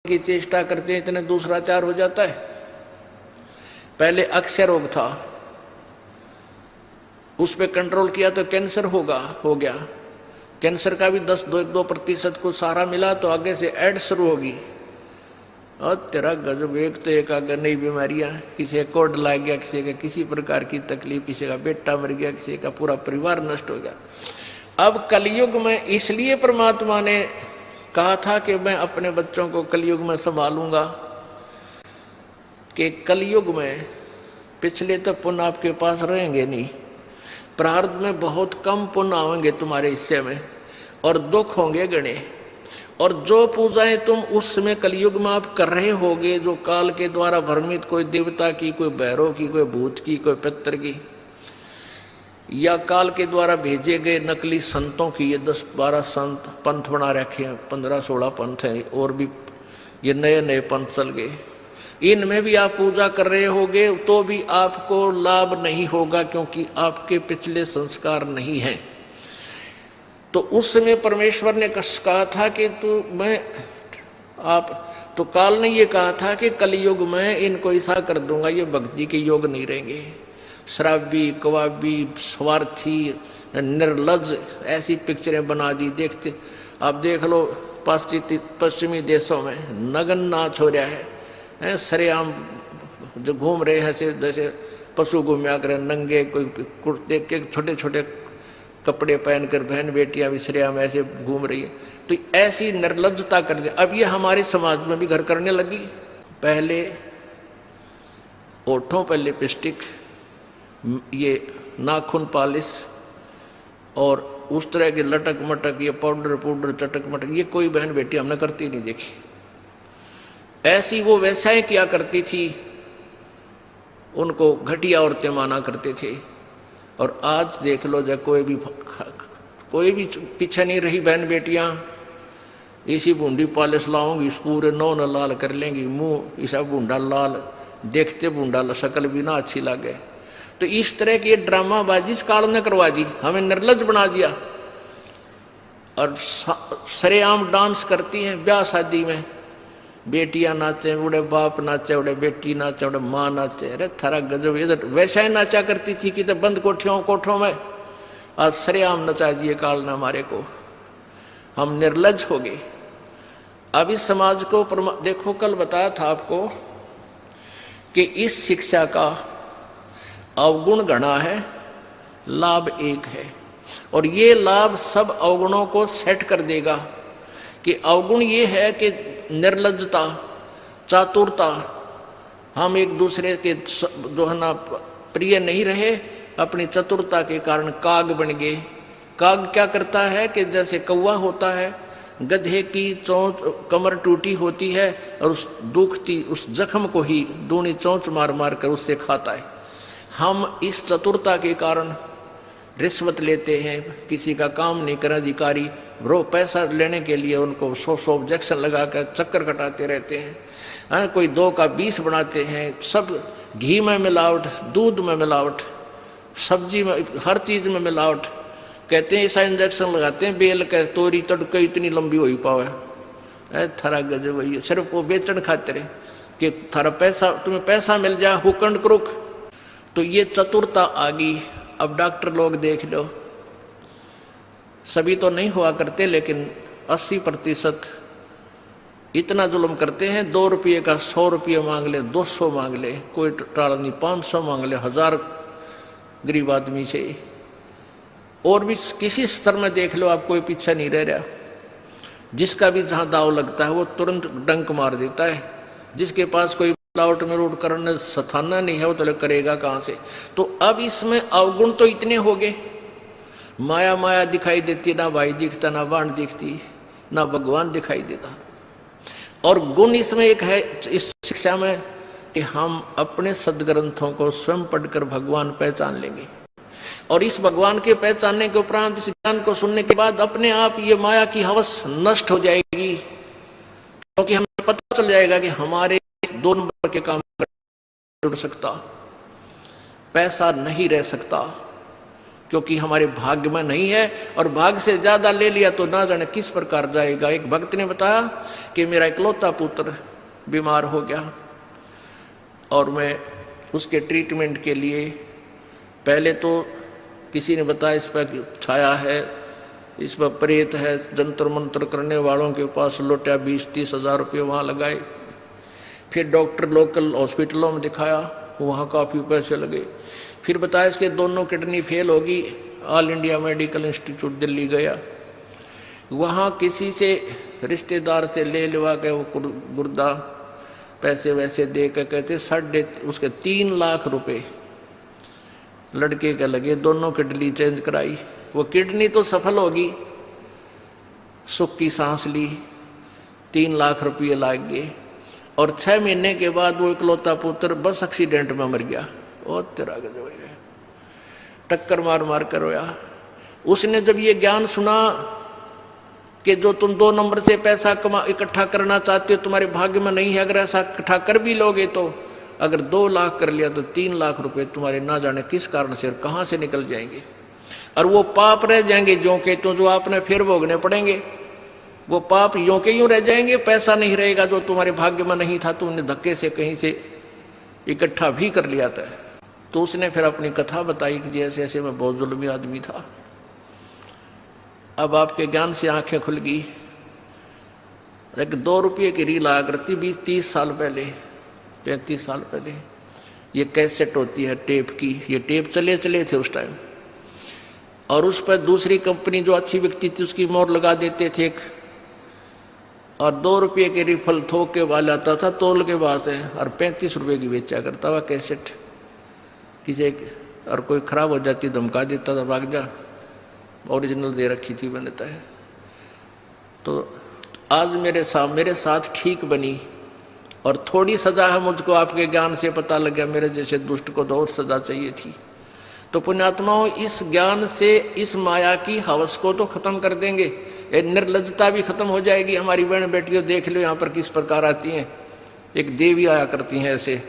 की चेष्टा करते हैं इतने दूसरा चार हो जाता है। पहले अक्षय रोग था, उस पर कंट्रोल किया तो कैंसर हो गया। कैंसर का भी 10-2% को सहारा मिला तो आगे से एड्स शुरू होगी। और तेरा गजब, एक तो एक आगे नई बीमारियां, किसी का कोड लग गया, किसी का किसी प्रकार की तकलीफ, किसी का बेटा मर गया, किसी का पूरा परिवार नष्ट हो गया। अब कलयुग में इसलिए परमात्मा ने कहा था कि मैं अपने बच्चों को कलयुग में संभालूंगा, कि कलयुग में पिछले तो पुण्य आपके पास रहेंगे नहीं, प्रारब्ध में बहुत कम पुण्य आएंगे तुम्हारे हिस्से में और दुख होंगे गणे। और जो पूजाएं तुम उस समय कलयुग में आप कर रहे होगे, जो काल के द्वारा भ्रमित, कोई देवता की, कोई भैरव की, कोई भूत की, कोई पितर की, या काल के द्वारा भेजे गए नकली संतों की, ये 10-12 संत पंथ बना रखे हैं, 15-16 पंथ हैं, और भी ये नए नए पंथ चल गए, इनमें भी आप पूजा कर रहे होगे तो भी आपको लाभ नहीं होगा, क्योंकि आपके पिछले संस्कार नहीं हैं। तो उस समय परमेश्वर ने कहा था कि तो काल ने ये कहा था कि कलयुग में इनको ऐसा कर दूंगा, ये भक्ति के योग नहीं रहेंगे, शराबी, कवाबी, स्वार्थी, निर्लज, ऐसी पिक्चरें बना दी। देखते आप देख लो पश्चिमी देशों में नगन नाच हो रहा है, सरेआम जो घूम रहे हैं जैसे पशु घूमया करें, नंगे, कोई कुर्ते के छोटे छोटे कपड़े पहनकर बहन बेटियां भी सरेआम ऐसे घूम रही है। तो ऐसी निर्लज्जता कर दी। अब ये हमारे समाज में भी घर करने लगी। पहले ओठों पर लिपस्टिक, ये नाखून पॉलिश और उस तरह के लटक मटक, ये पाउडर चटक मटक, ये कोई बहन बेटी हमने करती नहीं देखी। ऐसी वो वैसाएं किया करती थी, उनको घटिया औरतें माना करते थे। और आज देख लो, जब कोई भी पीछे नहीं रही बहन बेटियां, इसी बूंदी पॉलिश लाऊंगी, पूरे नौ न लाल कर लेंगी, मुंह ऐसा बूंदा लाल, देखते बूंदा शक्ल भी ना अच्छी लगे। तो इस तरह की ड्रामाबाजी इस काल ने करवा दी, हमें निर्लज बना दिया। और सरेआम डांस करती हैं ब्याह शादी में, बेटियां नाचे, उड़े बाप नाचे, उड़े बेटी नाचे, उड़े माँ नाचे। अरे थारा गजब, इधर वैसा ही नाचा करती थी कि तो बंद कोठों में, आज सरेआम नचा दिए काल ने हमारे को, हम निर्लज हो गए। अब इस समाज को देखो, कल बताया था आपको कि इस शिक्षा का अवगुण घना है, लाभ एक है। और ये लाभ सब अवगुणों को सेट कर देगा। कि अवगुण ये है कि निर्लज्जता, चातुरता, हम एक दूसरे के जो है ना प्रिय नहीं रहे, अपनी चतुरता के कारण काग बन गए। काग क्या करता है कि जैसे कौवा होता है, गधे की चोंच कमर टूटी होती है और उस दुखती उस जख्म को ही दूनी चोंच मार मार कर उससे खाता है। हम इस चतुरता के कारण रिश्वत लेते हैं, किसी का काम नहीं कर अधिकारी, रो पैसा लेने के लिए उनको 100 ऑब्जेक्शन लगाकर चक्कर कटाते रहते हैं। कोई 2 का 20 बनाते हैं, सब घी में मिलावट, दूध में मिलावट, सब्जी में, हर चीज़ में मिलावट। कहते हैं ऐसा इंजेक्शन लगाते हैं, बेल का तोरी तड़के इतनी लंबी हो ही पावे। थारा गजब वही, सिर्फ वो बेचन खातिर कि थारा पैसा, तुम्हें पैसा मिल जाए, हुकंड क्रुक। तो ये चतुरता आ गई। अब डॉक्टर लोग देख लो, सभी तो नहीं हुआ करते, लेकिन 80% इतना जुल्म करते हैं। 2 रुपये का 100 रुपये मांग ले, 200 मांग ले, कोई टाल नहीं, 500 मांग ले, 1000 गरीब आदमी से। और भी किसी स्तर में देख लो आप, कोई पीछा नहीं रह रहा। जिसका भी जहां दाव लगता है वो तुरंत डंक मार देता है। जिसके पास कोई मिलावट में रोड करने सथाना नहीं है, वो तो करेगा कहां से। तो अब इसमें अवगुण तो इतने हो गए, माया माया दिखाई देती, ना भाई दिखता, ना बाण दिखती, ना भगवान दिखाई देता। और गुण इसमें एक है इस शिक्षा में कि हम अपने सदग्रंथों को स्वयं पढ़कर भगवान पहचान लेंगे। और इस भगवान के पहचानने के उपरांत, इस ज्ञान को सुनने के बाद अपने आप ये माया की हवस नष्ट हो जाएगी। क्योंकि हमें पता चल जाएगा कि हमारे 2 नंबर के काम जुड़ सकता, पैसा नहीं रह सकता, क्योंकि हमारे भाग्य में नहीं है, और भाग्य से ज्यादा ले लिया तो ना जाने किस प्रकार जाएगा। एक भक्त ने बताया कि मेरा इकलौता पुत्र बीमार हो गया और मैं उसके ट्रीटमेंट के लिए, पहले तो किसी ने बताया इस पर छाया है, इस पर प्रेत है, जंतर मंत्र करने वालों के पास लौटा 20-30 हज़ार रुपये वहाँ लगाए। फिर डॉक्टर लोकल हॉस्पिटलों में दिखाया, वहाँ काफ़ी पैसे लगे। फिर बताया इसके दोनों किडनी फेल होगी, all India medical institute Delhi गया, वहाँ किसी से रिश्तेदार से ले लिवा के वो गुर्दा पैसे वैसे दे के कहते उसके 3 लाख रुपए लड़के के लगे, दोनों किडनी चेंज कराई। वो किडनी तो सफल होगी, सुख की सांस ली, 3 लाख रुपये लाग गए, और 6 महीने के बाद वो इकलौता पुत्र बस एक्सीडेंट में मर गया। और तेरा गजब है, टक्कर मार मार कर रोया। उसने जब ये ज्ञान सुना कि जो तुम 2 नंबर से पैसा इकट्ठा करना चाहते हो तुम्हारे भाग्य में नहीं है, अगर ऐसा इकट्ठा कर भी लोगे तो अगर 2 लाख कर लिया तो 3 लाख रुपए तुम्हारे ना जाने किस कारण से और कहां से निकल जाएंगे, और वो पाप रह जाएंगे जो के तो, जो आपने फिर भोगने पड़ेंगे। वो पाप यों के यूं रह जाएंगे, पैसा नहीं रहेगा जो तुम्हारे भाग्य में नहीं था, तुमने धक्के से कहीं से इकट्ठा भी कर लिया था। तो उसने फिर अपनी कथा बताई कि जैसे ऐसे मैं बहुत जुल्मी आदमी था, अब आपके ज्ञान से आंखें खुल गई। एक 2 रुपये की रील आया करती 20-30 साल पहले, 35 साल पहले। ये कैसेट होती है टेप की, ये टेप चले थे उस टाइम, और उस पर दूसरी कंपनी जो अच्छी बिकती थी उसकी मोहर लगा देते थे एक, और 2 रुपये के रिफल थोक के वाला आता था तोल के बाद से, और 35 रुपये की बेचा करता हुआ कैसेट। किसी और कोई खराब हो जाती धमका देता था, भाग जा, ओरिजिनल दे रखी थी बनता है। तो आज मेरे साथ ठीक बनी, और थोड़ी सजा है मुझको आपके ज्ञान से पता लग गया, मेरे जैसे दुष्ट को तो और सजा चाहिए थी। तो पुण्यात्माओं, इस ज्ञान से इस माया की हवस को तो खत्म कर देंगे, ये निर्लज्जता भी खत्म हो जाएगी। हमारी बहन बेटियों देख लो यहाँ पर किस प्रकार आती हैं, एक देवी आया करती हैं ऐसे,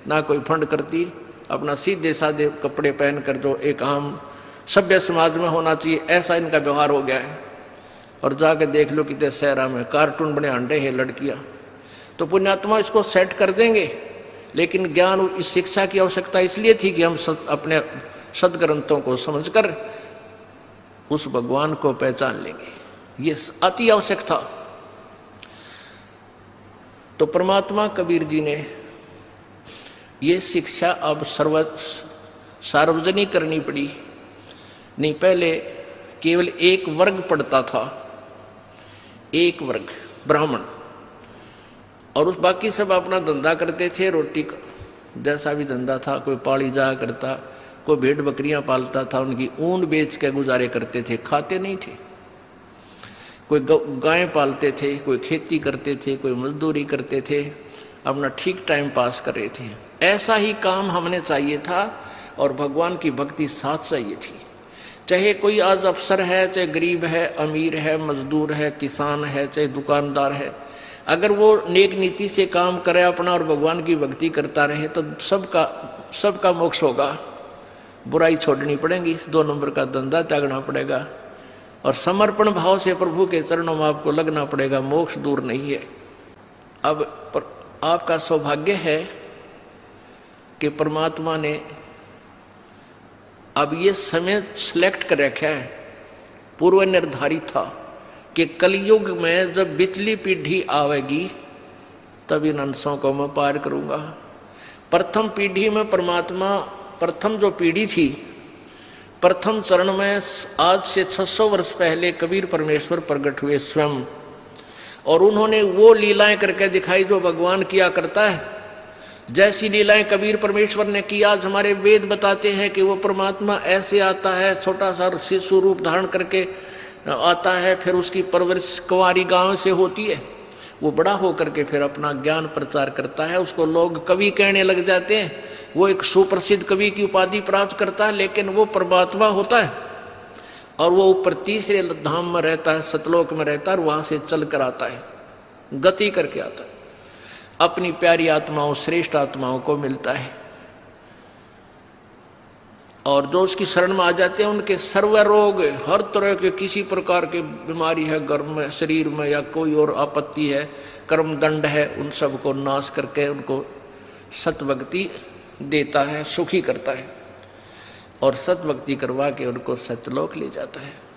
ना कोई फंड करती, अपना सीधे साधे कपड़े पहन कर जो एक आम सभ्य समाज में होना चाहिए ऐसा इनका व्यवहार हो गया है। और जाके देख लो कितने शहरा में कार्टून बने अंडे हैं लड़कियां। तो पुण्यात्मा इसको सेट कर देंगे, लेकिन ज्ञान इस शिक्षा की आवश्यकता इसलिए थी कि हम अपने सदग्रंथों को समझकर उस भगवान को पहचान लेंगे, ये अति आवश्यक था। तो परमात्मा कबीर जी ने ये शिक्षा अब सार्वजनिक करनी पड़ी। नहीं, पहले केवल एक वर्ग पढ़ता था, एक वर्ग ब्राह्मण, और उस बाकी सब अपना धंधा करते थे, रोटी का जैसा भी धंधा था, कोई पाली जाया करता, कोई भेड़ बकरियां पालता था, उनकी ऊन बेच के गुजारे करते थे, खाते नहीं थे। कोई गायें पालते थे, कोई खेती करते थे, कोई मजदूरी करते थे, अपना ठीक टाइम पास कर रहे थे। ऐसा ही काम हमने चाहिए था, और भगवान की भक्ति साथ चाहिए थी। चाहे कोई आज अफसर है, चाहे गरीब है, अमीर है, मजदूर है, किसान है, चाहे दुकानदार है, अगर वो नेक नीति से काम करे अपना और भगवान की भक्ति करता रहे तो सबका मोक्ष होगा। बुराई छोड़नी पड़ेगी, 2 नंबर का धंधा त्यागना पड़ेगा, और समर्पण भाव से प्रभु के चरणों में आपको लगना पड़ेगा। मोक्ष दूर नहीं है। अब आपका सौभाग्य है कि परमात्मा ने अब ये समय सिलेक्ट कर रखा है, पूर्व निर्धारित था कि कलयुग में जब बिचली पीढ़ी आवेगी तब इन अंशों को मैं पार करूंगा। प्रथम पीढ़ी में परमात्मा, प्रथम जो पीढ़ी थी, प्रथम चरण में आज से 600 वर्ष पहले कबीर परमेश्वर प्रकट हुए स्वयं, और उन्होंने वो लीलाएं करके दिखाई जो भगवान किया करता है। जैसी लीलाएं कबीर परमेश्वर ने की, आज हमारे वेद बताते हैं कि वो परमात्मा ऐसे आता है, छोटा सा शिशु रूप धारण करके आता है, फिर उसकी परवरिश कुंवारी गांव से होती है, वो बड़ा होकर के फिर अपना ज्ञान प्रचार करता है, उसको लोग कवि कहने लग जाते हैं, वो एक सुप्रसिद्ध कवि की उपाधि प्राप्त करता है, लेकिन वो परमात्मा होता है, और वो ऊपर तीसरे धाम में रहता है, सतलोक में रहता है, और वहां से चल कर आता है, गति करके आता है, अपनी प्यारी आत्माओं, श्रेष्ठ आत्माओं को मिलता है। और जो उसकी शरण में आ जाते हैं उनके सर्व रोग, हर तरह के किसी प्रकार के बीमारी है घर में, शरीर में, या कोई और आपत्ति है, कर्म दंड है, उन सब को नाश करके उनको सतभक्ति देता है, सुखी करता है और सतभक्ति करवा के उनको सतलोक ले जाता है।